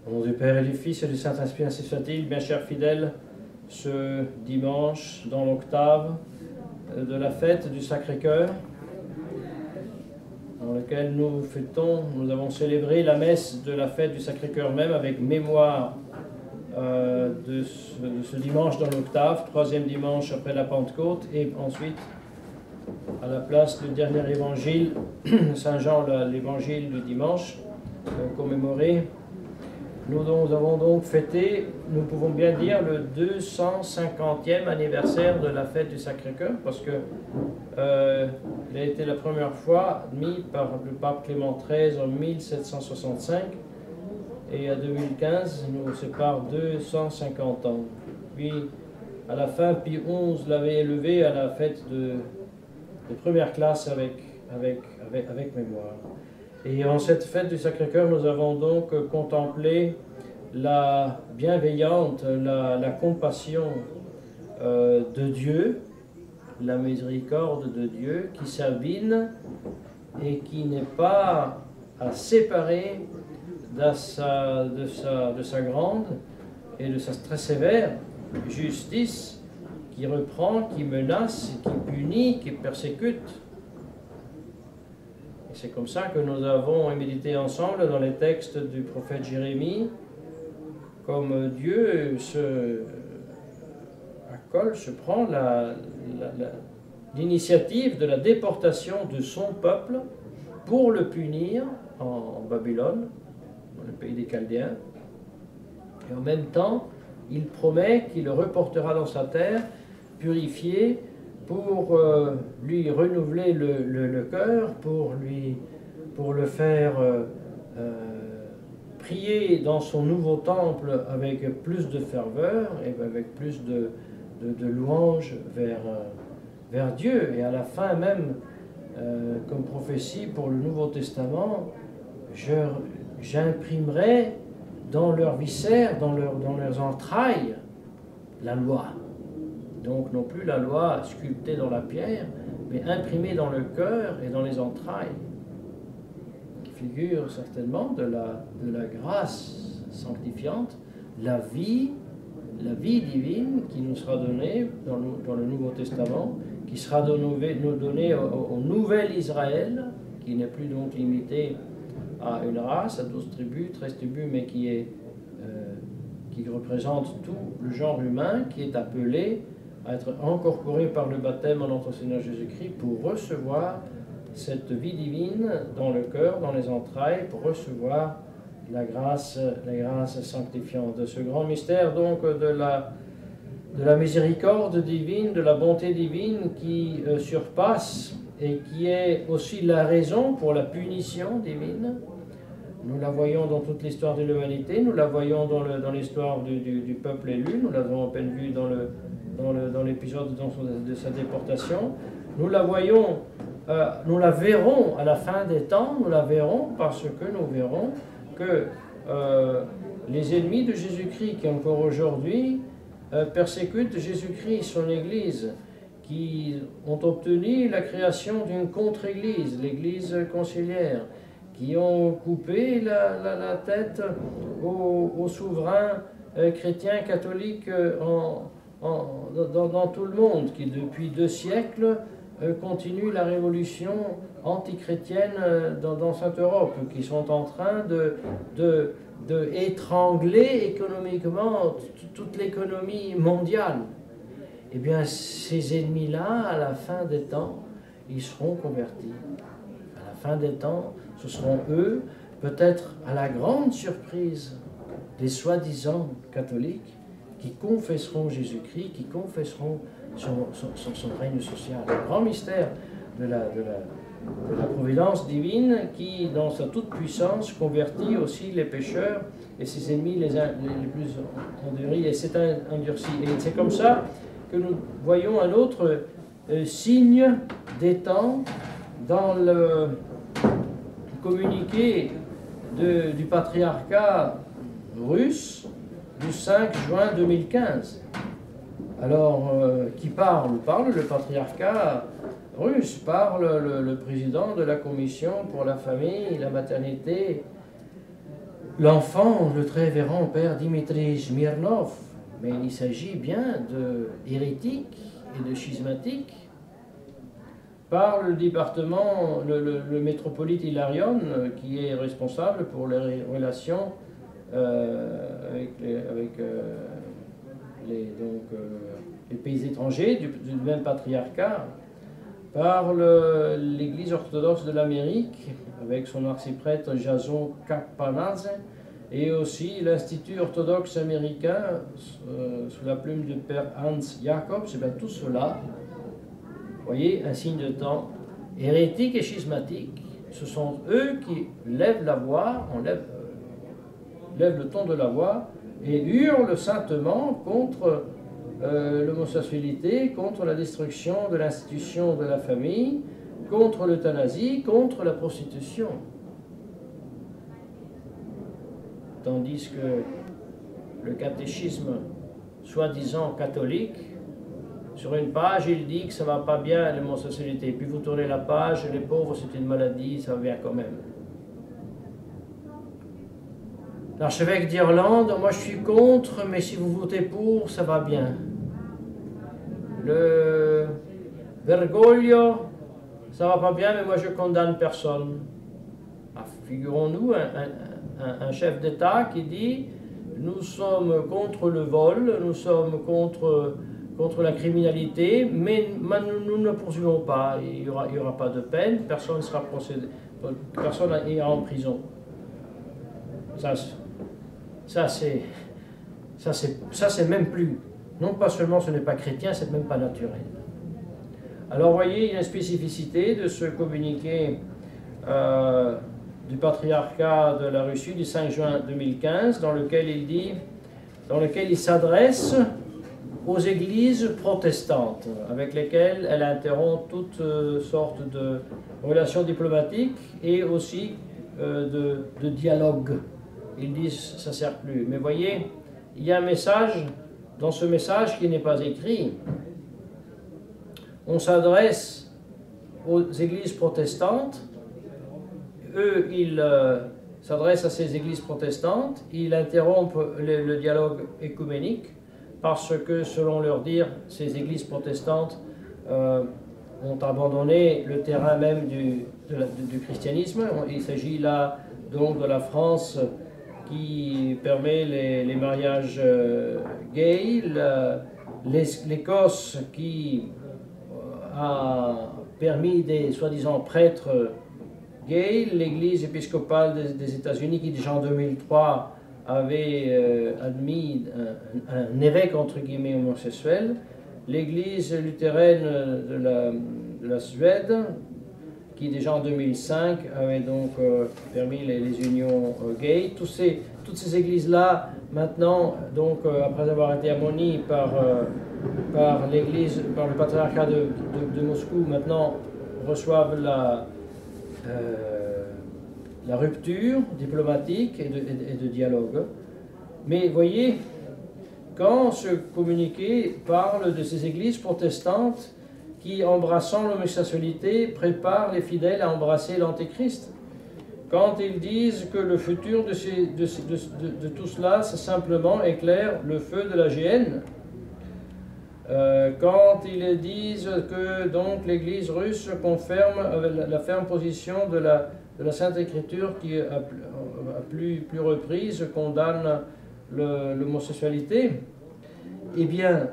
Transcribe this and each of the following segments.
Au nom du Père et du Fils et du Saint-Esprit, ainsi soit-il. Bien chers fidèles, ce dimanche, dans l'octave de la fête du Sacré-Cœur, dans lequel nous avons célébré la messe de la fête du Sacré-Cœur même, avec mémoire de ce dimanche dans l'octave, troisième dimanche après la Pentecôte, et ensuite, à la place du dernier évangile, Saint Jean, l'évangile du dimanche, commémoré. Nous avons donc fêté, nous pouvons bien dire, le 250e anniversaire de la fête du Sacré-Cœur, parce que il a été la première fois admis par le pape Clément XIII en 1765, et à 2015, il nous sépare 250 ans. Puis, à la fin, Pie XI l'avait élevé à la fête de première classe avec mémoire. Et en cette fête du Sacré-Cœur, nous avons donc contemplé la bienveillante, la compassion de Dieu, la miséricorde de Dieu qui s'abîme et qui n'est pas à séparer de sa grande et de sa très sévère justice qui reprend, qui menace, qui punit, qui persécute. C'est comme ça que nous avons médité ensemble dans les textes du prophète Jérémie, comme Dieu se prend l'initiative de la déportation de son peuple pour le punir en Babylone, dans le pays des Chaldéens. Et en même temps, il promet qu'il le reportera dans sa terre, purifié, pour lui renouveler le cœur, pour le faire prier dans son nouveau temple avec plus de ferveur et avec plus de louange vers Dieu. Et à la fin même, comme prophétie pour le Nouveau Testament, j'imprimerai dans leurs viscères, dans leurs entrailles, la loi. Donc non plus la loi sculptée dans la pierre, mais imprimée dans le cœur et dans les entrailles, qui figure certainement de la grâce sanctifiante, la vie divine qui nous sera donnée dans le Nouveau Testament, qui sera donnée au nouvel Israël, qui n'est plus donc limité à une race, à 12 tribus, 13 tribus, mais qui représente tout le genre humain, qui est appelé à être incorporé par le baptême en notre Seigneur Jésus-Christ pour recevoir cette vie divine dans le cœur, dans les entrailles, pour recevoir la grâce sanctifiante. De ce grand mystère donc de la miséricorde divine, de la bonté divine qui surpasse et qui est aussi la raison pour la punition divine. Nous la voyons dans toute l'histoire de l'humanité, nous la voyons dans l'histoire du peuple élu, nous l'avons à peine vu dans l'épisode de sa déportation. Nous la voyons, nous la verrons à la fin des temps, nous la verrons parce que nous verrons que les ennemis de Jésus-Christ qui encore aujourd'hui persécutent Jésus-Christ, son Église, qui ont obtenu la création d'une contre-Église, l'Église conciliaire, qui ont coupé la tête aux souverains chrétiens catholiques dans tout le monde, qui depuis 2 siècles continuent la révolution antichrétienne dans cette Europe, qui sont en train de étrangler économiquement toute l'économie mondiale. Eh bien, ces ennemis-là, à la fin des temps, ils seront convertis. À la fin des temps, ce seront eux, peut-être à la grande surprise des soi-disant catholiques, qui confesseront Jésus-Christ, qui confesseront son règne social. Le grand mystère de la providence divine qui, dans sa toute-puissance, convertit aussi les pécheurs et ses ennemis les plus endurcis, et c'est endurci. Et c'est comme ça que nous voyons un autre signe des temps dans le communiqué du patriarcat russe du 5 juin 2015. Alors, qui parle le patriarcat russe, parle le président de la commission pour la famille, la maternité l'enfant, le très révérend père Dimitri Smirnov, mais il s'agit bien de hérétiques et de schismatiques, par le département, le métropolite Hilarion, qui est responsable pour les relations les pays étrangers du même patriarcat, par l'Église orthodoxe de l'Amérique, avec son archiprêtre Jason Kapanadze, et aussi l'Institut orthodoxe américain, sous la plume du père Hans Jacobs. Et bien tout cela, vous voyez, un signe de temps, hérétique et schismatique, ce sont eux qui lèvent la voix, lèvent le ton de la voix, et hurlent saintement contre l'homosexualité, contre la destruction de l'institution de la famille, contre l'euthanasie, contre la prostitution. Tandis que le catéchisme, soi-disant catholique, sur une page, il dit que ça ne va pas bien l'homosexualité. Puis vous tournez la page, les pauvres, c'est une maladie, ça va bien quand même. L'archevêque d'Irlande, moi je suis contre, mais si vous votez pour, ça va bien. Le Bergoglio, ça va pas bien, mais moi je condamne personne. Ah, figurons-nous un chef d'État qui dit nous sommes contre le vol, nous sommes contre la criminalité, mais nous ne poursuivons pas. Il y aura pas de peine, personne ne sera procédé, personne ira en prison. Ça c'est même plus, non pas seulement ce n'est pas chrétien, c'est même pas naturel. Alors vous voyez, il y a une spécificité de ce communiqué du patriarcat de la Russie du 5 juin 2015, dans lequel il s'adresse aux églises protestantes, avec lesquelles elle interrompt toutes sortes de relations diplomatiques et aussi de dialogue. Ils disent ça ne sert plus. Mais voyez, il y a un message, dans ce message qui n'est pas écrit. On s'adresse aux églises protestantes. Eux, ils s'adressent à ces églises protestantes. Ils interrompent le dialogue écuménique parce que, selon leur dire, ces églises protestantes ont abandonné le terrain même du christianisme. Il s'agit là donc de la France qui permet les mariages gays, l'Écosse qui a permis des soi-disant prêtres gays, l'Église épiscopale des États-Unis qui déjà en 2003 avait admis un évêque entre guillemets homosexuel, l'Église luthérienne de la Suède qui déjà en 2005 avait donc permis les unions gays. Toutes ces églises-là, maintenant, donc après avoir été ammonies par l'Église, par le patriarcat de Moscou, maintenant reçoivent la rupture diplomatique et de dialogue. Mais voyez, quand ce communiqué parle de ces églises protestantes qui, embrassant l'homosexualité, préparent les fidèles à embrasser l'Antéchrist. Quand ils disent que le futur de tout cela, c'est simplement éclaire le feu de la géhenne. Quand ils disent que donc l'Église russe confirme la ferme position de la Sainte Écriture qui, à plus reprises, condamne l'homosexualité, eh bien,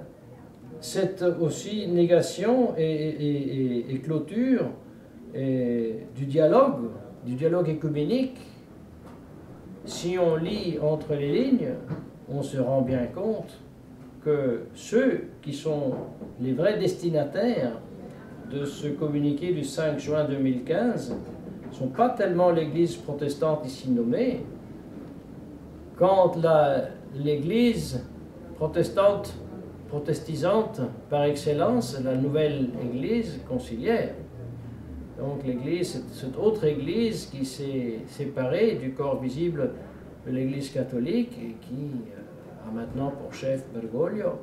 cette aussi négation et clôture du dialogue écuménique, si on lit entre les lignes, on se rend bien compte que ceux qui sont les vrais destinataires de ce communiqué du 5 juin 2015 ne sont pas tellement l'Église protestante ici nommée, quand l'Église protestisante par excellence, la nouvelle Église conciliaire. Donc l'Église, cette autre Église qui s'est séparée du corps visible de l'Église catholique et qui a maintenant pour chef Bergoglio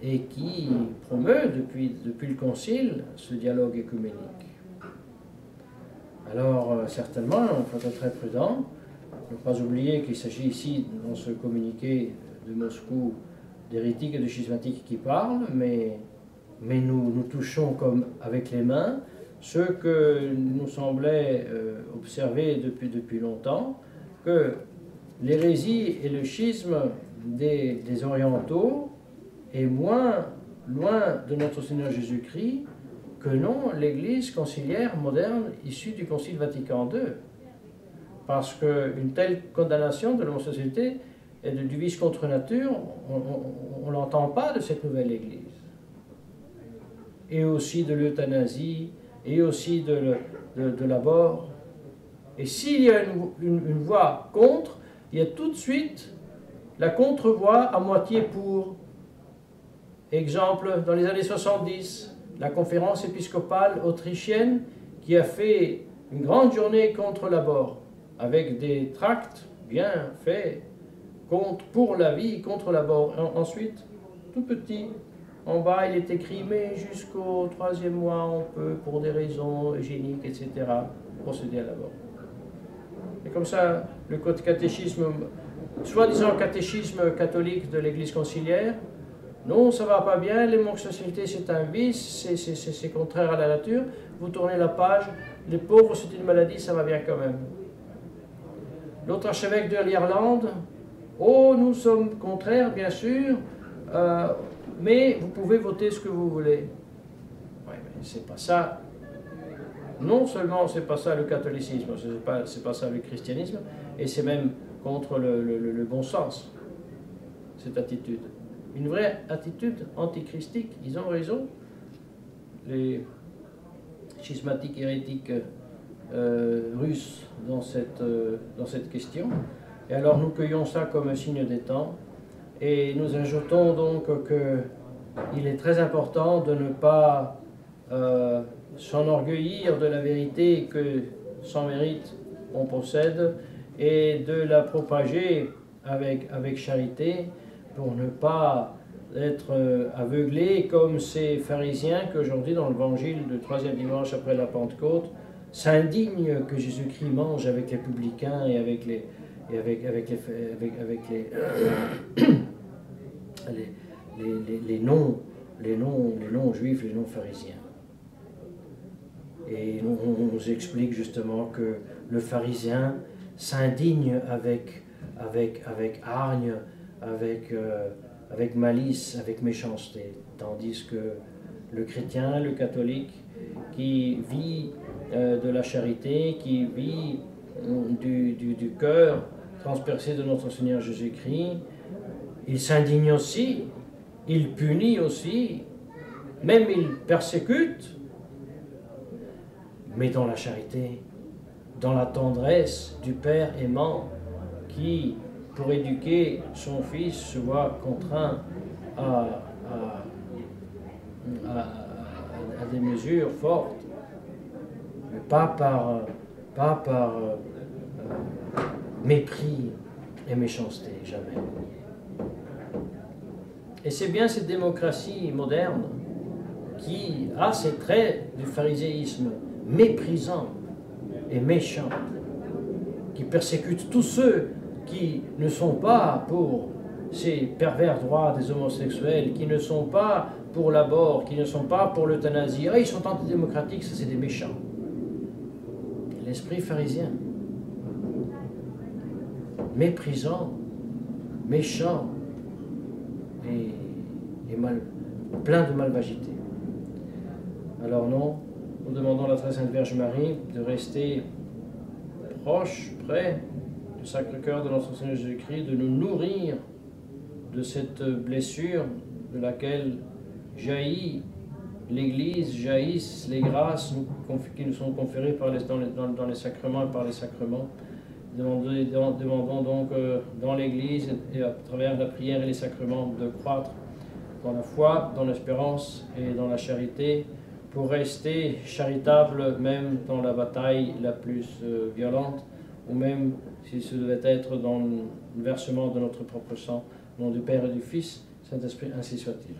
et qui promeut depuis le Concile ce dialogue écuménique. Alors certainement, il faut être très prudent ne pas oublier qu'il s'agit ici, dans ce communiqué de Moscou, d'hérétiques et de schismatiques qui parlent, mais nous touchons comme avec les mains ce que nous semblait observer depuis longtemps, que l'hérésie et le schisme des orientaux est moins loin de notre Seigneur Jésus-Christ que non l'Église conciliaire moderne issue du Concile Vatican II. Parce qu'une telle condamnation de l'homosexualité et du vice contre nature, on ne l'entend pas de cette nouvelle Église. Et aussi de l'euthanasie, et aussi de l'abort. Et s'il y a une voix contre, il y a tout de suite la contre-voix à moitié pour. Exemple, dans les années 70, la conférence épiscopale autrichienne qui a fait une grande journée contre l'abort, avec des tracts bien faits pour la vie, contre l'abort. Ensuite, tout petit, en bas, il est écrit, mais jusqu'au 3e mois, on peut, pour des raisons hygiéniques, etc., procéder à l'abort. Et comme ça, le catéchisme, soi-disant catéchisme catholique de l'Église conciliaire, non, ça va pas bien, l'homosexualité c'est un vice, c'est contraire à la nature, vous tournez la page, les pauvres c'est une maladie, ça va bien quand même. L'autre archevêque de l'Irlande, oh, nous sommes contraires, bien sûr, mais vous pouvez voter ce que vous voulez. Oui, mais c'est pas ça. Non seulement c'est pas ça le catholicisme, c'est pas ça le christianisme, et c'est même contre le bon sens, cette attitude. Une vraie attitude antichristique, ils ont raison. Les schismatiques hérétiques russes dans cette question. Et alors nous cueillons ça comme un signe des temps. Et nous ajoutons donc qu'il est très important de ne pas s'enorgueillir de la vérité que, sans mérite, on possède, et de la propager avec charité, pour ne pas être aveuglé comme ces pharisiens qu'aujourd'hui, dans l'évangile du 3e dimanche après la Pentecôte, s'indignent que Jésus-Christ mange avec les publicains et avec les non-juifs, les non-pharisiens. Et on nous explique justement que le pharisien s'indigne avec hargne, avec malice, avec méchanceté, tandis que le chrétien, le catholique, qui vit de la charité, qui vit du cœur transpercé de notre Seigneur Jésus-Christ, il s'indigne aussi, il punit aussi, même il persécute, mais dans la charité, dans la tendresse du Père aimant qui, pour éduquer son fils, se voit contraint à des mesures fortes, mais pas par mépris et méchanceté, jamais. Et c'est bien cette démocratie moderne qui a ces traits du phariséisme méprisant et méchant, qui persécute tous ceux qui ne sont pas pour ces pervers droits des homosexuels, qui ne sont pas pour l'abort, qui ne sont pas pour l'euthanasie. Ah, ils sont antidémocratiques, ça c'est des méchants. L'esprit pharisien, méprisant, méchant et plein de malvagité. Alors non, nous demandons à la très sainte Vierge Marie de rester proche, près du Sacré-Cœur de notre Seigneur Jésus-Christ, de nous nourrir de cette blessure de laquelle jaillit l'Église, jaillissent les grâces qui nous sont conférées dans les sacrements et par les sacrements. Demandons donc dans l'Église et à travers la prière et les sacrements de croître dans la foi, dans l'espérance et dans la charité, pour rester charitable même dans la bataille la plus violente, ou même si ce devait être dans le versement de notre propre sang, au nom du Père et du Fils, Saint-Esprit, ainsi soit-il.